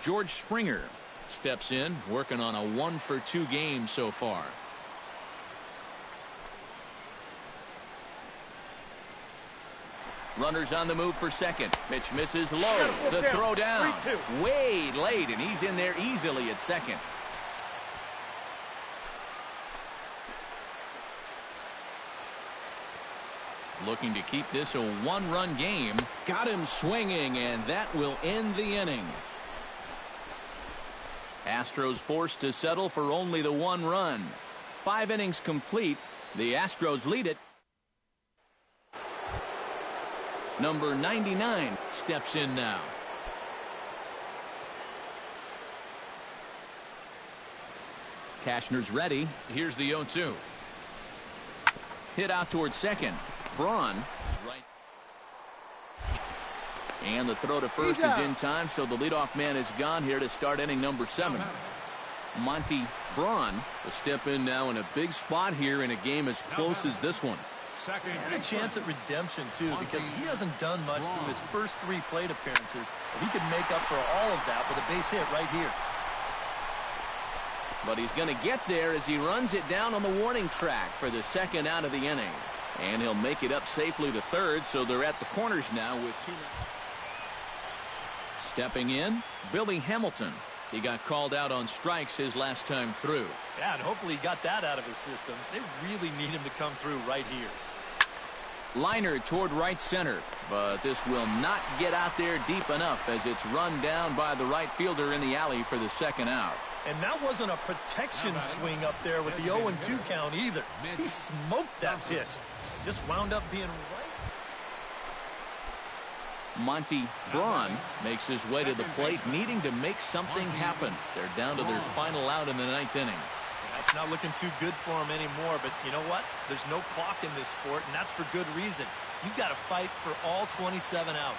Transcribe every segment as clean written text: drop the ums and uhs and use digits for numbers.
George Springer steps in, working on a 1-for-2 game so far. Runners on the move for second. Pitch misses low. The throw down. Way late, and he's in there easily at second. Looking to keep this a 1-run game. Got him swinging, and that will end the inning. Astros forced to settle for only the 1 run. 5 innings complete. The Astros lead it. Number 99 steps in now. Cashner's ready. Here's the 0-2. Hit out towards second. Braun is right. And the throw to first is in time, so the leadoff man is gone here to start inning number 7. Monty Braun will step in now in a big spot here in a game as close as this one. And a chance at redemption, too, because he hasn't done much through his first 3 plate appearances. But he could make up for all of that with a base hit right here. But he's going to get there as he runs it down on the warning track for the second out of the inning. And he'll make it up safely to third, so they're at the corners now with 2. Stepping in, Billy Hamilton. He got called out on strikes his last time through. Yeah, and hopefully he got that out of his system. They really need him to come through right here. Liner toward right center, but this will not get out there deep enough as it's run down by the right fielder in the alley for the second out. And that wasn't a protection swing up there with the 0-2 count either. He smoked that pitch. Just wound up being right. Monty Braun makes his way to the plate, needing to make something happen. They're down to their final out in the 9th inning. That's not looking too good for him anymore, but you know what? There's no clock in this sport, and that's for good reason. You've got to fight for all 27 outs.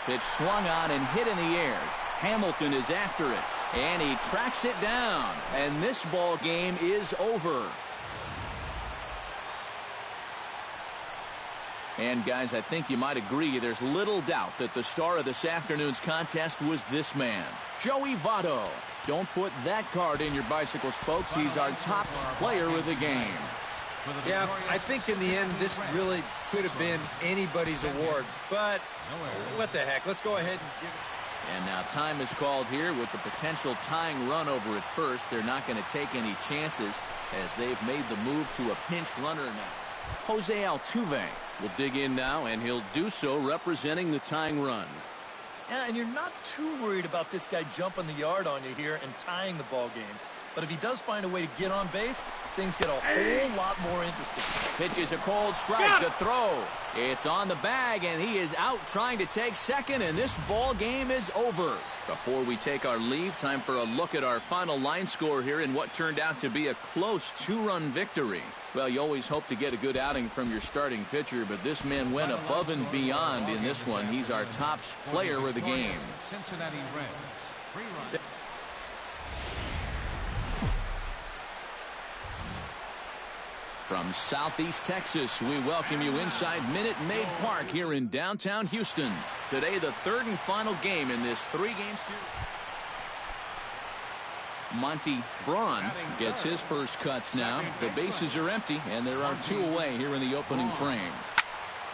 Pitch swung on and hit in the air. Hamilton is after it, and he tracks it down, and this ball game is over. And guys, I think you might agree there's little doubt that the star of this afternoon's contest was this man, Joey Votto. Don't put that card in your bicycle spokes. He's our top player of the game. Yeah, I think in the end this really could have been anybody's award, but what the heck, let's go ahead and give it. And now time is called here with the potential tying run over at first. They're not going to take any chances as they've made the move to a pinch runner now. Jose Altuve will dig in now, and he'll do so representing the tying run. Yeah, and you're not too worried about this guy jumping the yard on you here and tying the ball game. But if he does find a way to get on base, things get a whole lot more interesting. Pitches a cold strike to throw. It's on the bag, and he is out trying to take second, and this ball game is over. Before we take our leave, time for a look at our final line score here in what turned out to be a close 2-run victory. Well, you always hope to get a good outing from your starting pitcher, but this man went above and beyond in this one. He's our top player of the game. Cincinnati Reds. 3-run. From Southeast Texas, we welcome you inside Minute Maid Park here in downtown Houston. Today, the third and final game in this 3-game series. Monty Braun gets his first cuts now. The bases are empty, and there are 2 away here in the opening frame.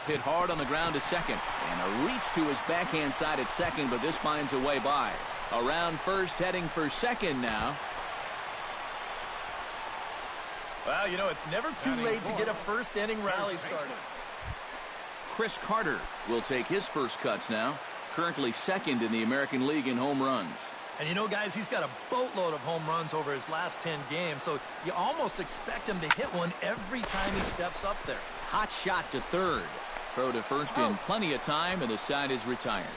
Hit hard on the ground to second, and a reach to his backhand side at second, but this finds a way by. Around first, heading for second now. Well, you know, it's never too late to get a first-inning rally started. Chris Carter will take his first cuts now. Currently second in the American League in home runs. And you know, guys, he's got a boatload of home runs over his last 10 games, so you almost expect him to hit one every time he steps up there. Hot shot to third. Throw to first in plenty of time, and the side is retired.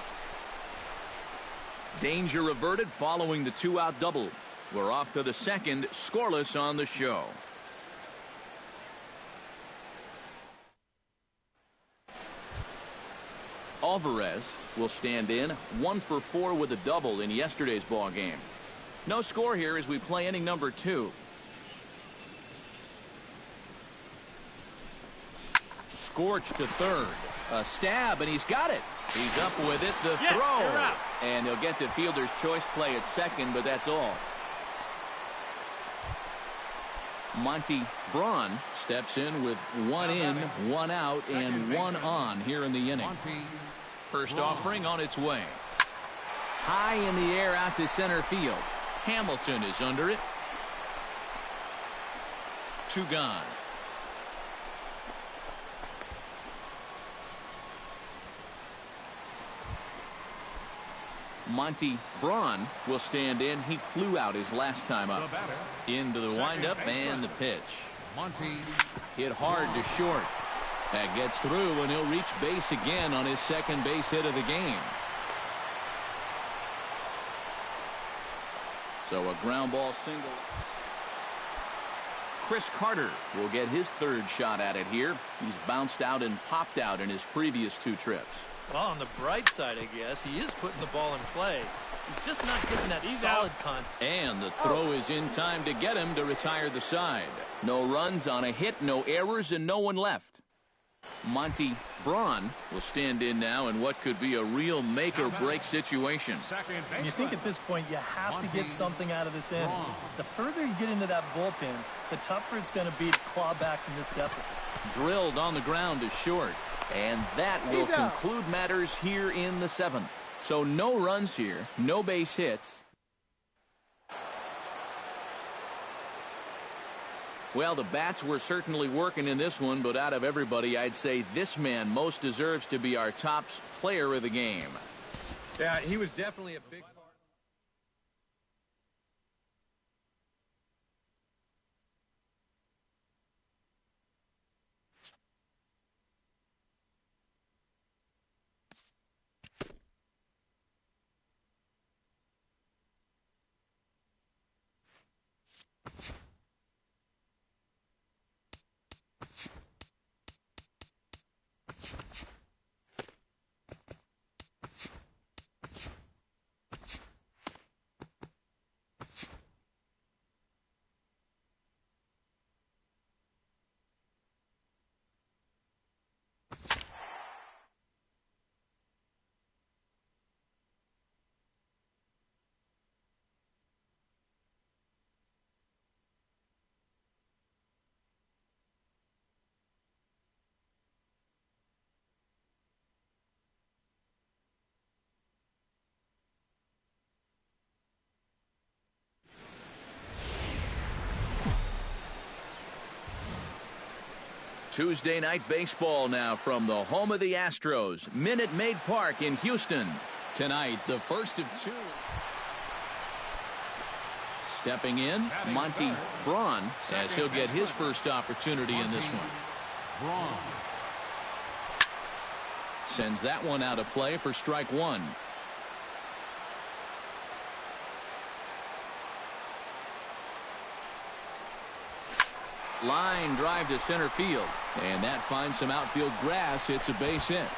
Danger averted following the 2-out double. We're off to the second, scoreless on the show. Alvarez will stand in, 1 for 4 with a double in yesterday's ball game. No score here as we play inning number 2. Scorched to third. A stab, and he's got it. He's up with it. The throw. And they'll get to fielder's choice play at second, but that's all. Monty Braun steps in with 1 in, 1 out, and 1 on here in the inning. First offering on its way. High in the air out to center field. Hamilton is under it. 2 gone. Monty Braun will stand in. He flew out his last time up. Into the windup and the pitch. Monty hit hard to short. That gets through, and he'll reach base again on his second base hit of the game. So a ground ball single. Chris Carter will get his 3rd shot at it here. He's bounced out and popped out in his previous 2 trips. Well, on the bright side, I guess, he is putting the ball in play. He's just not getting that solid contact. And the throw is in time to get him to retire the side. No runs on a hit, no errors, and no one left. Monty Braun will stand in now in what could be a real make-or-break situation. And you think at this point you have to get something out of this inning. The further you get into that bullpen, the tougher it's going to be to claw back from this deficit. Drilled on the ground to short. And that will conclude matters here in the 7th. So no runs here, no base hits. Well, the bats were certainly working in this one, but out of everybody, I'd say this man most deserves to be our top player of the game. Yeah, he was definitely a big part. Tuesday night baseball now from the home of the Astros, Minute Maid Park in Houston. Tonight, the first of 2. Stepping in, Monty Braun, as he'll get his first opportunity in this one. Braun sends that one out of play for strike 1. Line drive to center field, and that finds some outfield grass. It's a base hit.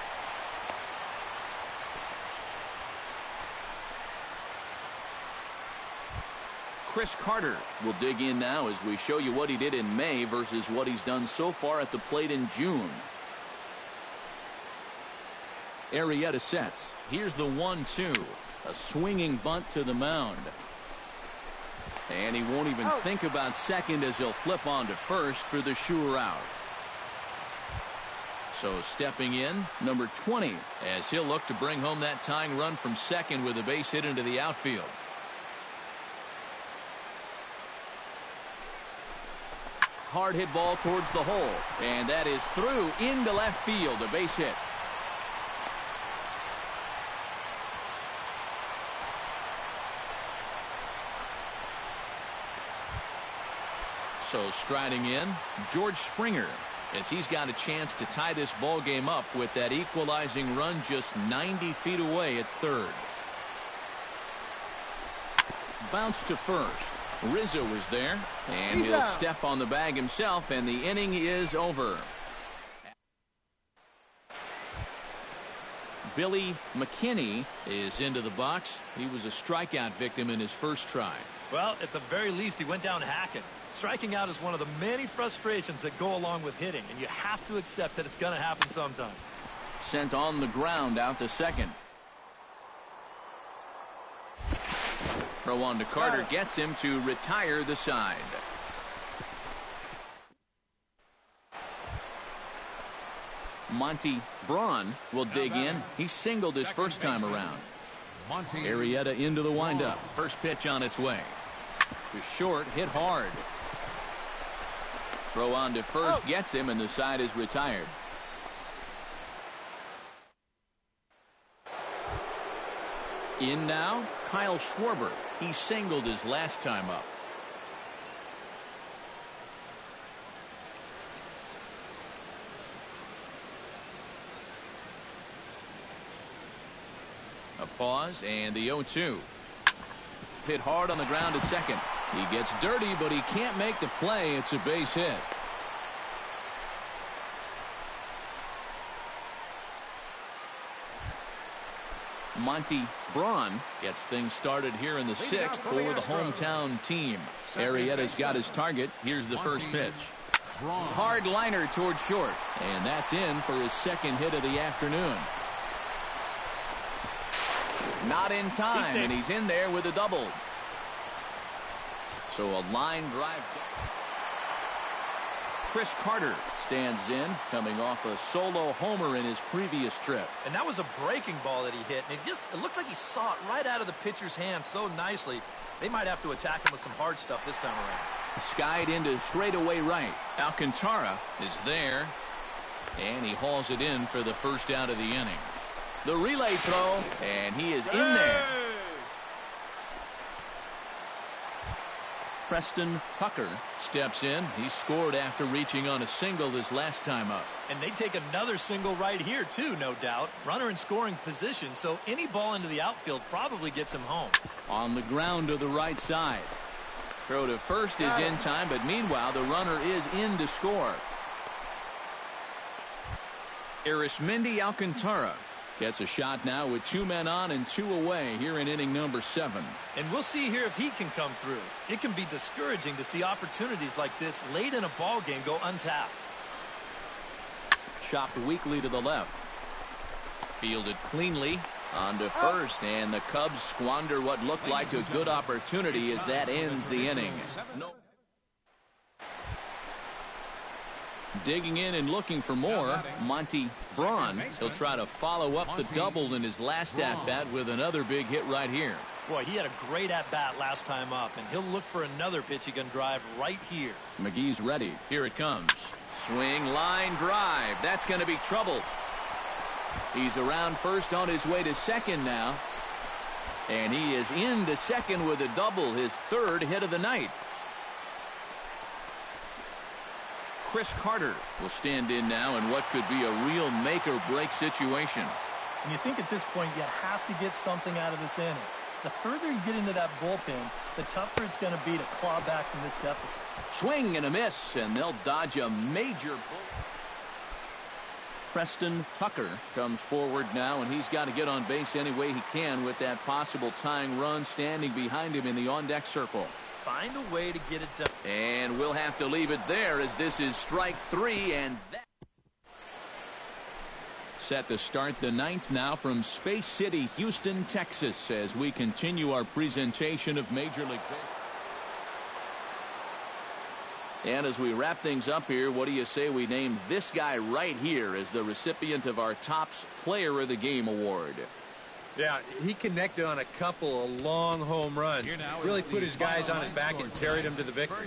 Chris Carter will dig in now as we show you what he did in May versus what he's done so far at the plate in June. Arrieta sets. Here's the 1-2. A swinging bunt to the mound. And he won't even think about second as he'll flip on to first for the sure out. So stepping in, number 20, as he'll look to bring home that tying run from second with a base hit into the outfield. Hard hit ball towards the hole, and that is through into left field, a base hit. So striding in, George Springer, as he's got a chance to tie this ball game up with that equalizing run just 90 feet away at third. Bounce to first. Rizzo is there, and he'll step on the bag himself, and the inning is over. Billy McKinney is into the box. He was a strikeout victim in his first try. Well, at the very least, he went down hacking. Striking out is one of the many frustrations that go along with hitting, and you have to accept that it's going to happen sometimes. Sent on the ground out to second. Throw on to Carter gets him to retire the side. Monty Braun will dig in. He singled his first time around. Arrieta into the windup. First pitch on its way. To short, hit hard. Throw on to first gets him, and the side is retired. In now, Kyle Schwarber. He singled his last time up. A pause and the 0-2. Hit hard on the ground to second. He gets dirty, but he can't make the play. It's a base hit. Monty Braun gets things started here in the sixth for the hometown team. Arrieta's got his target. Here's the first pitch. Hard liner toward short, and that's in for his second hit of the afternoon. Not in time, and he's in there with a double. So a line drive. Chris Carter stands in, coming off a solo homer in his previous trip. And that was a breaking ball that he hit, and it looks like he saw it right out of the pitcher's hand so nicely. They might have to attack him with some hard stuff this time around. Skied into straightaway right. Alcantara is there, and he hauls it in for the first out of the inning. The relay throw, and he is in there. Preston Tucker steps in. He scored after reaching on a single his last time up. And they take another single right here, too, no doubt. Runner in scoring position, so any ball into the outfield probably gets him home. On the ground to the right side. Throw to first is in time, but meanwhile, the runner is in to score. Arismendi Alcantara gets a shot now with 2 men on and 2 away here in inning number 7. And we'll see here if he can come through. It can be discouraging to see opportunities like this late in a ball game go untapped. Chopped weakly to the left. Fielded cleanly on to first, and the Cubs squander what looked like a good opportunity as that ends the inning. Digging in and looking for more, Monty Braun. He'll try to follow up the double in his last at-bat with another big hit right here. Boy, he had a great at-bat last time up, and he'll look for another pitch he can drive right here. McGee's ready. Here it comes. Swing, line, drive. That's going to be trouble. He's around first on his way to second now. And he is into second with a double, his third hit of the night. Chris Carter will stand in now in what could be a real make-or-break situation. And you think at this point you have to get something out of this inning. The further you get into that bullpen, the tougher it's going to be to claw back from this deficit. Swing and a miss, and they'll dodge a major bull. Preston Tucker comes forward now, and he's got to get on base any way he can with that possible tying run standing behind him in the on-deck circle. Find a way to get it done. And we'll have to leave it there as this is strike 3, and that set to start the 9th now from Space City, Houston, Texas, as we continue our presentation of Major League Baseball. And as we wrap things up here, what do you say we name this guy right here as the recipient of our Topps Player of the Game award? Yeah, he connected on a couple of long home runs. Really put his guys on his back and carried them to the victory.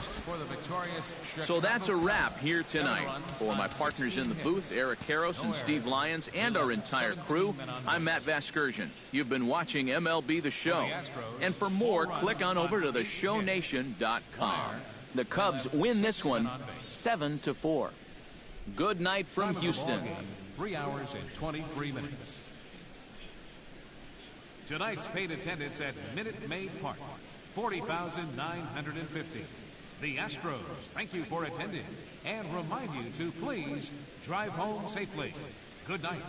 So that's a wrap here tonight. For my partners in the booth, Eric Karros and Steve Lyons, and our entire crew, I'm Matt Vasgersian. You've been watching MLB The Show. And for more, click on over to theshownation.com. The Cubs win this one 7-4. Good night from Houston. 3 hours and 23 minutes. Tonight's paid attendance at Minute Maid Park, 40,950. The Astros thank you for attending and remind you to please drive home safely. Good night.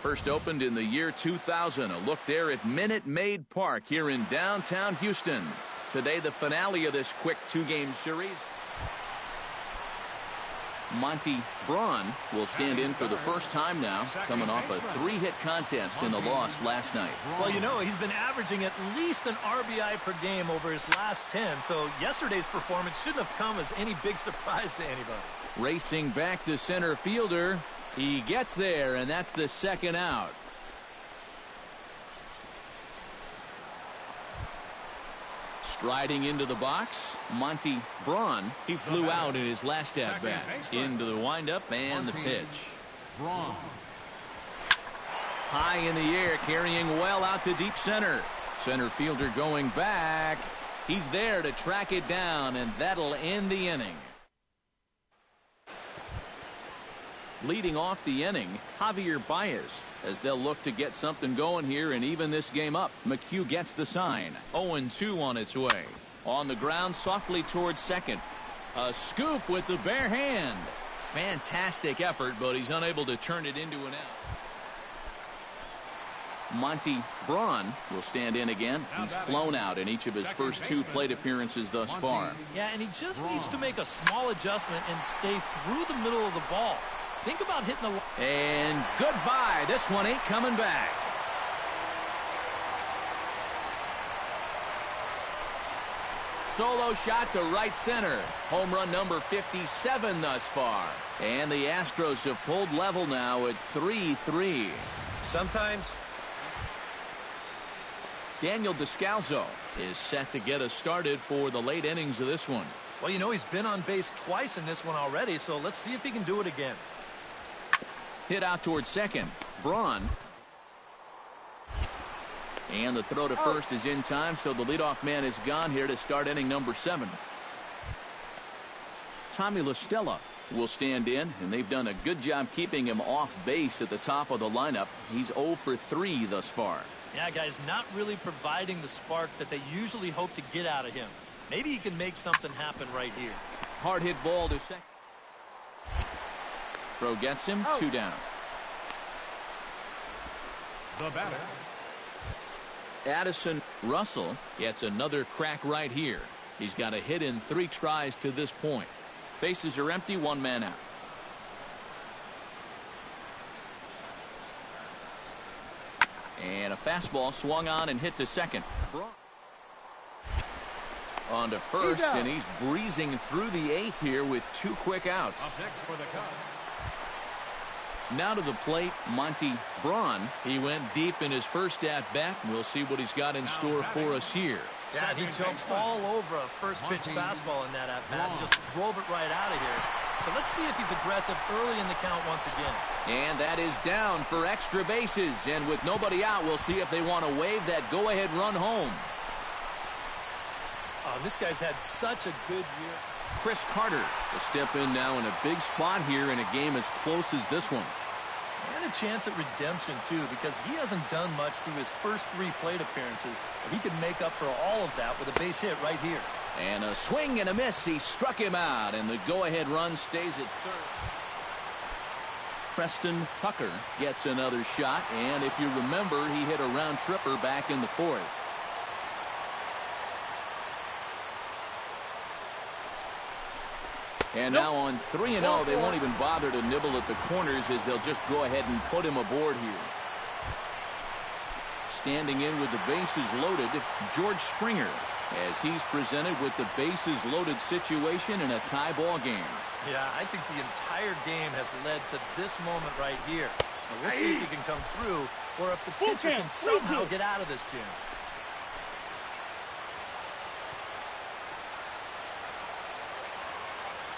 First opened in the year 2000. A look there at Minute Maid Park here in downtown Houston. Today, the finale of this quick two-game series. Monty Braun will stand in for the first time now, coming off a 3-hit contest in the loss last night. Well, you know, he's been averaging at least an RBI per game over his last 10, so yesterday's performance shouldn't have come as any big surprise to anybody. Racing back to center fielder. He gets there, and that's the second out. Striding into the box, Monty Braun. He flew out in his last at-bat. Into the windup and the pitch. Braun. High in the air, carrying well out to deep center. Center fielder going back. He's there to track it down, and that'll end the inning. Leading off the inning, Javier Baez, as they'll look to get something going here and even this game up. McHugh gets the sign. 0-2 on its way. On the ground, softly towards second. A scoop with the bare hand. Fantastic effort, but he's unable to turn it into an out. Monty Braun will stand in again. He's flown out in each of his first 2 plate appearances thus far. Yeah, and he just needs to make a small adjustment and stay through the middle of the ball. Think about hitting the... And goodbye. This one ain't coming back. Solo shot to right center. Home run number 57 thus far. And the Astros have pulled level now at 3-3. Sometimes Daniel Descalso is set to get us started for the late innings of this one. Well, you know, he's been on base twice in this one already, so let's see if he can do it again. Hit out towards second. Braun. And the throw to first is in time, so the leadoff man is gone here to start inning number 7. Tommy La Stella will stand in, and they've done a good job keeping him off base at the top of the lineup. He's 0 for 3 thus far. Yeah, guys, not really providing the spark that they usually hope to get out of him. Maybe he can make something happen right here. Hard hit ball to second. Throw gets him. 2 down. The batter. Addison Russell gets another crack right here. He's got a hit in 3 tries to this point. Bases are empty, 1 man out. And a fastball swung on and hit to second. On to first, and he's breezing through the 8th here with 2 quick outs. Up next for the Cubs. Now to the plate, Monty Braun. He went deep in his first at-bat. We'll see what he's got in store for us here. Yeah, he jumped all over a first-pitch fastball in that at-bat and just drove it right out of here. So let's see if he's aggressive early in the count once again. And that is down for extra bases. And with nobody out, we'll see if they want to wave that go-ahead run home. Oh, this guy's had such a good year. Chris Carter will step in now in a big spot here in a game as close as this one. And a chance at redemption, too, because he hasn't done much through his first 3 plate appearances. But he could make up for all of that with a base hit right here. And a swing and a miss. He struck him out, and the go-ahead run stays at third. Preston Tucker gets another shot, and if you remember, he hit a round tripper back in the 4th. And now on 3-0, they won't even bother to nibble at the corners as they'll just go ahead and put him aboard here. Standing in with the bases loaded, George Springer, as he's presented with the bases loaded situation in a tie ball game. Yeah, I think the entire game has led to this moment right here. Now we'll see if he can come through or if the pitcher can somehow get out of this jam.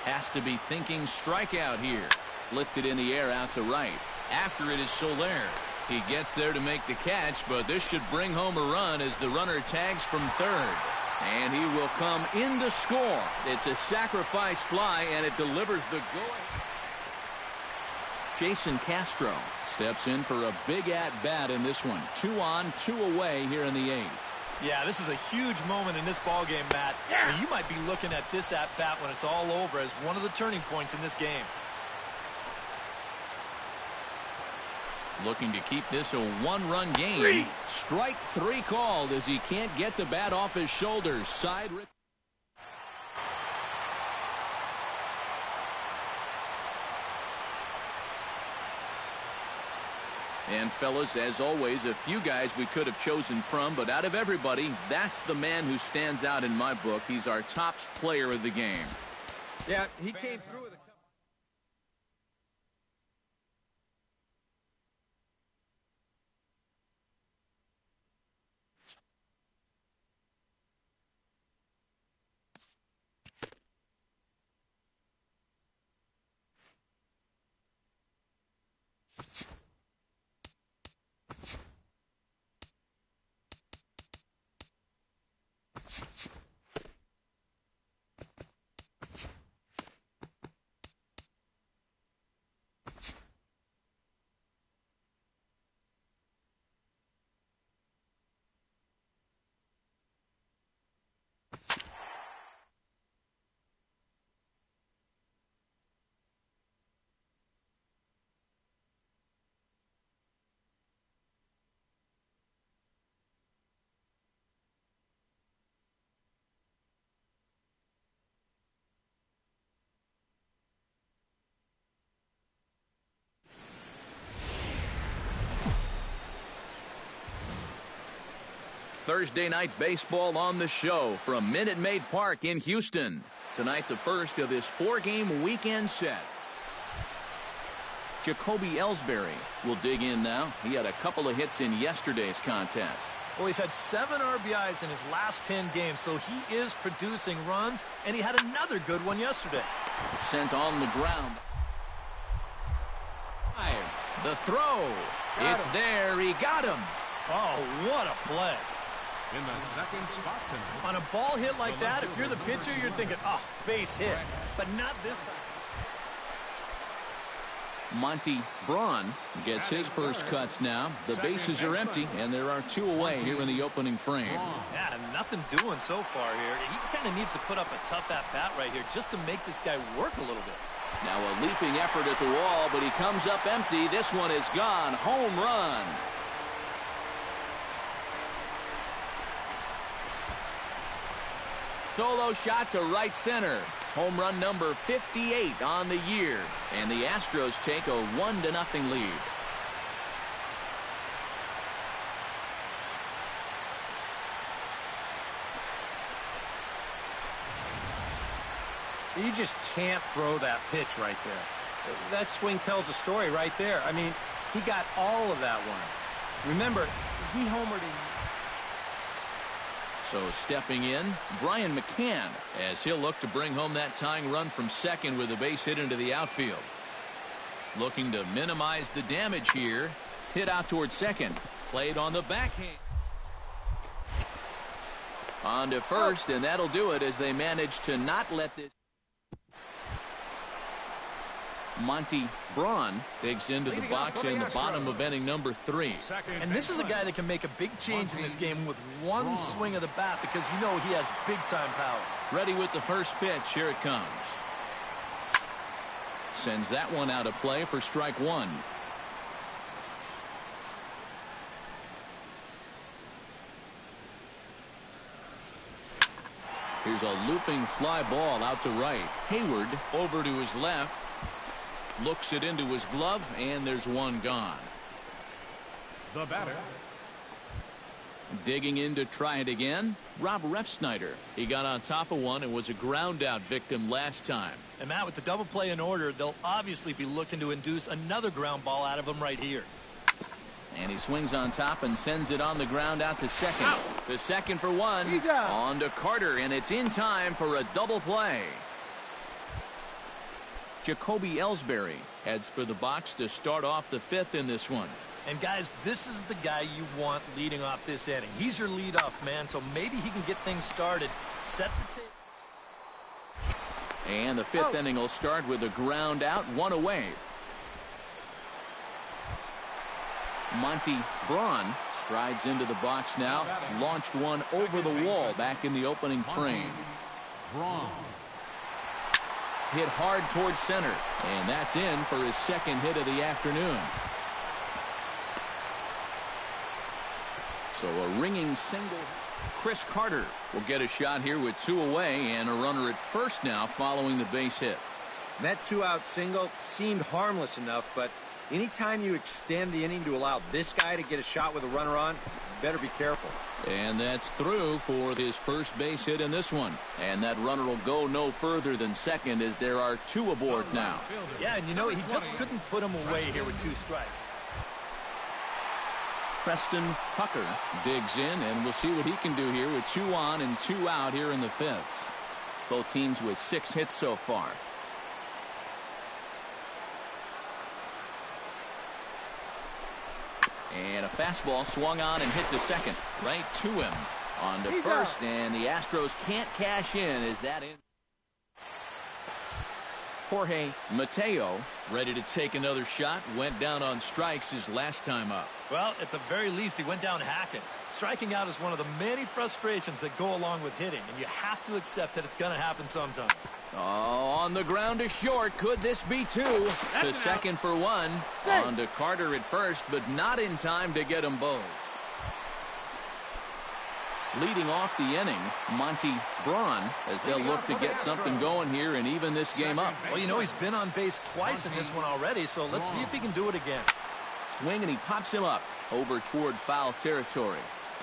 Has to be thinking strikeout here. Lifted in the air out to right. After it is Soler. He gets there to make the catch, but this should bring home a run as the runner tags from third. And he will come in to score. It's a sacrifice fly, and it delivers the goal. Jason Castro steps in for a big at-bat in this one. 2 on, 2 away here in the 8th. Yeah, this is a huge moment in this ballgame, Matt. I mean, you might be looking at this at-bat when it's all over as one of the turning points in this game. Looking to keep this a one-run game. Strike 3 called as he can't get the bat off his shoulders. Side rip. And fellas, as always, a few guys we could have chosen from, but out of everybody, that's the man who stands out in my book. He's our top player of the game. Yeah, he came through with a Thursday night baseball on the show from Minute Maid Park in Houston. Tonight, the first of this 4-game weekend set. Jacoby Ellsbury will dig in now. He had a couple of hits in yesterday's contest. Well, he's had 7 RBIs in his last 10 games, so he is producing runs, and he had another good one yesterday. Sent on the ground. The throw. It's there. He got him. Oh, what a play. In the second spot tonight. On a ball hit like that, if you're the pitcher, you're thinking, oh, base hit. But not this time. Monty Braun gets his first cuts now. The bases are empty, and there are 2 away here in the opening frame. Yeah, nothing doing so far here. He kind of needs to put up a tough at-bat right here just to make this guy work a little bit. Now a leaping effort at the wall, but he comes up empty. This one is gone. Home run. Solo shot to right center. Home run number 58 on the year. And the Astros take a 1-0 lead. You just can't throw that pitch right there. That swing tells a story right there. I mean, he got all of that one. Remember, he homered in. So stepping in, Brian McCann, as he'll look to bring home that tying run from second with a base hit into the outfield. Looking to minimize the damage here. Hit out towards second. Played on the backhand. On to first, and that'll do it as they manage to not let this. Monty Braun digs into the box in the bottom of inning number 3. And this is a guy that can make a big change in this game with one swing of the bat because you know he has big-time power. Ready with the first pitch. Here it comes. Sends that one out of play for strike 1. Here's a looping fly ball out to right. Hayward over to his left. Looks it into his glove, and there's one gone. The batter. Digging in to try it again, Rob Refsnyder. He got on top of one and was a ground-out victim last time. And Matt, with the double play in order, they'll obviously be looking to induce another ground ball out of him right here. And he swings on top and sends it on the ground out to second. The second for one. On to Carter, and it's in time for a double play. Jacoby Ellsbury heads for the box to start off the 5th in this one. And guys, this is the guy you want leading off this inning. He's your leadoff man, so maybe he can get things started. Set the table. And the 5th inning will start with a ground out, 1 away. Monty Braun strides into the box now. Launched one over the wall back in the opening frame. Braun. Hit hard towards center, and that's in for his second hit of the afternoon. two-run single. Chris Carter will get a shot here with 2 away and a runner at first now following the base hit. That 2-out single seemed harmless enough, but anytime you extend the inning to allow this guy to get a shot with a runner on, you better be careful. And that's through for his first base hit in this one. And that runner will go no further than second as there are 2 aboard now. Yeah, and you know, he just couldn't put him away here with 2 strikes. Preston Tucker digs in, and we'll see what he can do here with 2 on and 2 out here in the 5th. Both teams with 6 hits so far. And a fastball swung on and hit to second. Right to him. On to first, and the Astros can't cash in. Is that in? Jorge Mateo ready to take another shot. Went down on strikes his last time up. Well, at the very least, he went down hacking. Striking out is one of the many frustrations that go along with hitting, and you have to accept that it's going to happen sometimes. Oh, on the ground to short. Could this be 2? To second for 1. On to Carter at first, but not in time to get them both. Leading off the inning, Monty Braun, as they'll look to get something going here and even this game up. Well, you know, he's been on base twice in this one already, so let's see if he can do it again. Swing, and he pops him up over toward foul territory.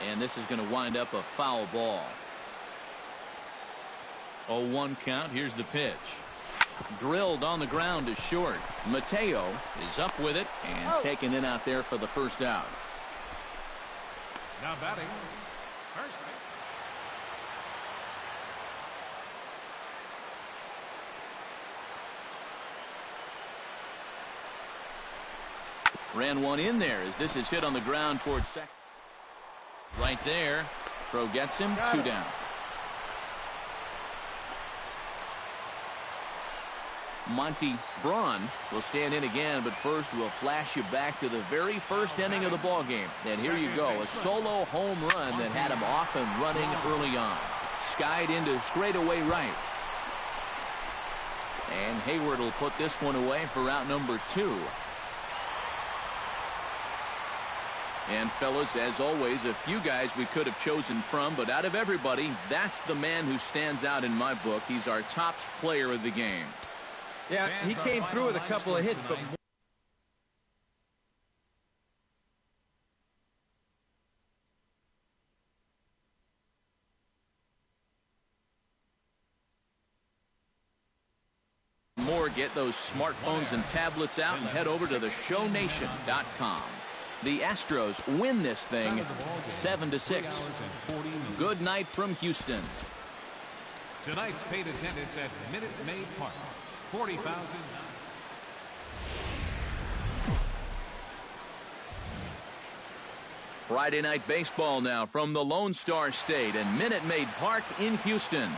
And this is going to wind up a foul ball. 0-1 count. Here's the pitch. Drilled on the ground to short. Mateo is up with it and taken in out there for the first out. Now batting, first. Ran one in there as this is hit on the ground towards second. Right there. Throw gets him. 2 down. Monty Braun will stand in again, but first we'll flash you back to the very first inning of the ball game. And here you go, a solo home run that had him off and running early on. Skied into straightaway right. And Hayward will put this one away for out number 2. And fellas, as always, a few guys we could have chosen from, but out of everybody, that's the man who stands out in my book. He's our top player of the game. Yeah, he came through with a couple of hits, but more. Get those smartphones and tablets out and head over to theshownation.com. The Astros win this thing 7-6. Good night from Houston. Tonight's paid attendance at Minute Maid Park, 40,000. Friday night baseball now from the Lone Star State and Minute Maid Park in Houston.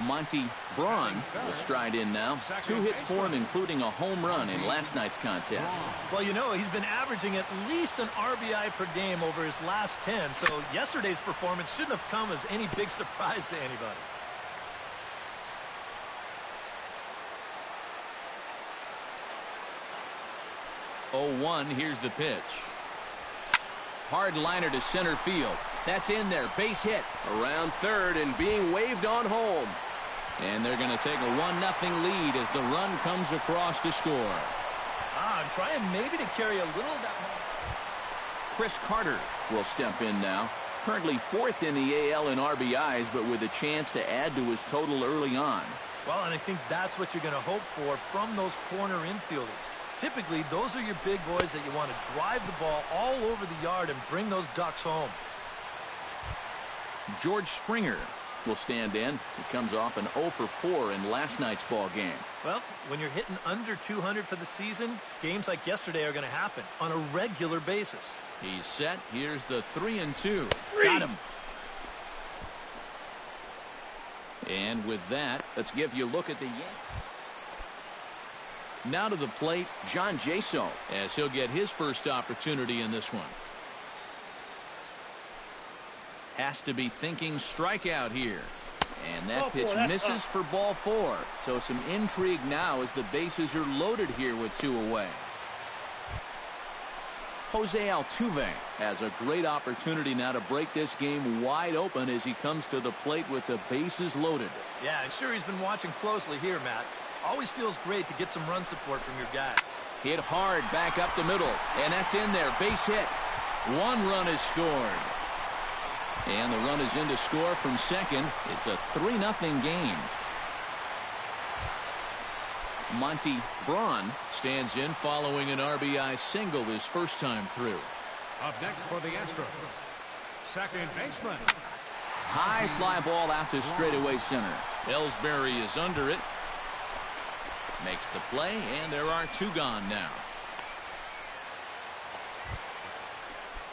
Monty Braun will stride in now. 2 hits for him, including a home run in last night's contest. Well, you know, he's been averaging at least an RBI per game over his last 10, so yesterday's performance shouldn't have come as any big surprise to anybody. Oh, 1, here's the pitch. Hard liner to center field. That's in there. Base hit around third and being waved on home. And they're going to take a 1-0 lead as the run comes across to score. I'm trying maybe to carry a little of that. Chris Carter will step in now. Currently 4th in the AL in RBIs, but with a chance to add to his total early on. Well, and I think that's what you're going to hope for from those corner infielders. Typically, those are your big boys that you want to drive the ball all over the yard and bring those Ducks home. George Springer will stand in. He comes off an 0 for 4 in last night's ball game. Well, when you're hitting under 200 for the season, games like yesterday are going to happen on a regular basis. He's set. Here's the 3-2. Got him. And with that, let's give you a look at the Yankees. Now to the plate, John Jaso, as he'll get his first opportunity in this one. Has to be thinking strikeout here. And that pitch misses for ball 4. So some intrigue now as the bases are loaded here with 2 away. Jose Altuve has a great opportunity now to break this game wide open as he comes to the plate with the bases loaded. Yeah, I'm sure he's been watching closely here, Matt. Always feels great to get some run support from your guys. Hit hard back up the middle, and that's in there. Base hit. 1 run is scored. And the run is in to score from second. It's a 3-0 game. Monty Braun stands in following an RBI single his first time through. Up next for the Astros, second baseman. High fly ball out to straightaway center. Ellsbury is under it. Makes the play, and there are 2 gone now.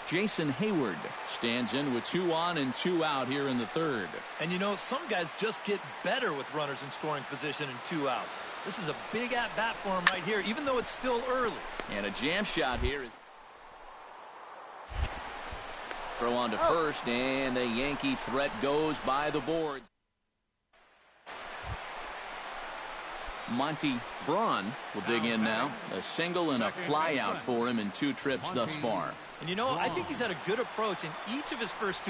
Jason Hayward stands in with 2 on and 2 out here in the third. And you know, some guys just get better with runners in scoring position and 2 outs. This is a big at-bat for him right here, even though it's still early. And a jam shot here is throw on to first, and the Yankee threat goes by the board. Monty Braun will dig in now. A single and a fly out for him in 2 trips thus far. And you know, I think he's had a good approach in each of his first 2